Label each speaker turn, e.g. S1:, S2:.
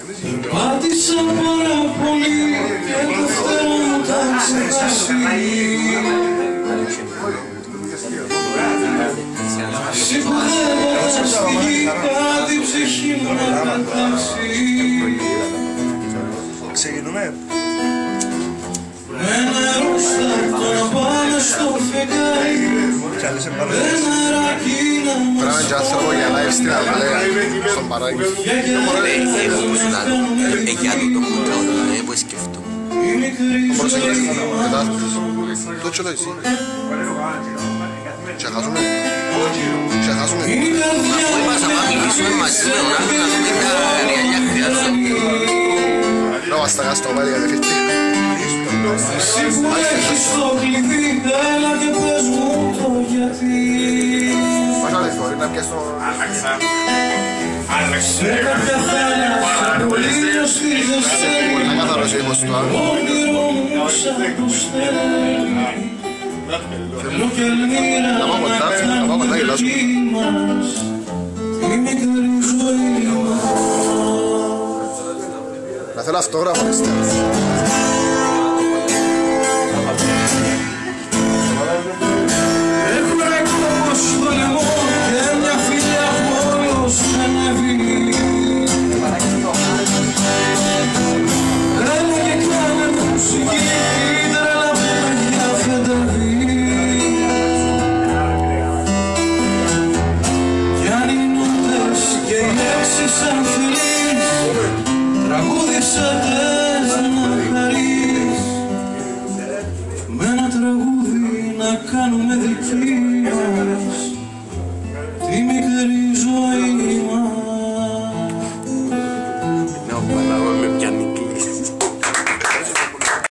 S1: Πάτησα πάρα πολύ και το φτερό μου τα ξεχάσει. Σηκωθέντα στη γήπα την ψυχή μου να πετάξει.
S2: Ξεκινούμε.
S1: Με νερό σταρτώ πάνω στο φεγγάρι.
S3: Πρέπει και άνθρωπο για live στην Αλβαλέα, στον Παράγιο.
S4: Εγώ που σου λάλλω, για το κοντρό, δεν μπορείς σκεφτώ.
S3: Προσεγγίζουμε, κατάστασης. Το τσέλα εσύ. Ξεχάσουμε. Ξεχάσουμε.
S4: Αφού είπα να μιλήσουμε μαζί με τον άλλο να δούμε τα ριαλιά χρειάζονται.
S3: Μπράβο, στα γάστα πάλι για δεφευτή.
S1: Εσύ που έχεις το κλειδί, έλα και πες μου το γιατί.
S3: Πώς άλλες μπορεί να πιάσει το...
S1: Σε κάποια θάλασσα που ήλιος στη ζεσταίνει,
S3: Πολύ να καθαρώσει ο ήχος του άλλου.
S1: όνειρο μου σαν το στέλνει. Θέλω και ελμύρα να κάνει μας τη μικρή ζωή μας.
S3: Να θέλω αυτόγραφο,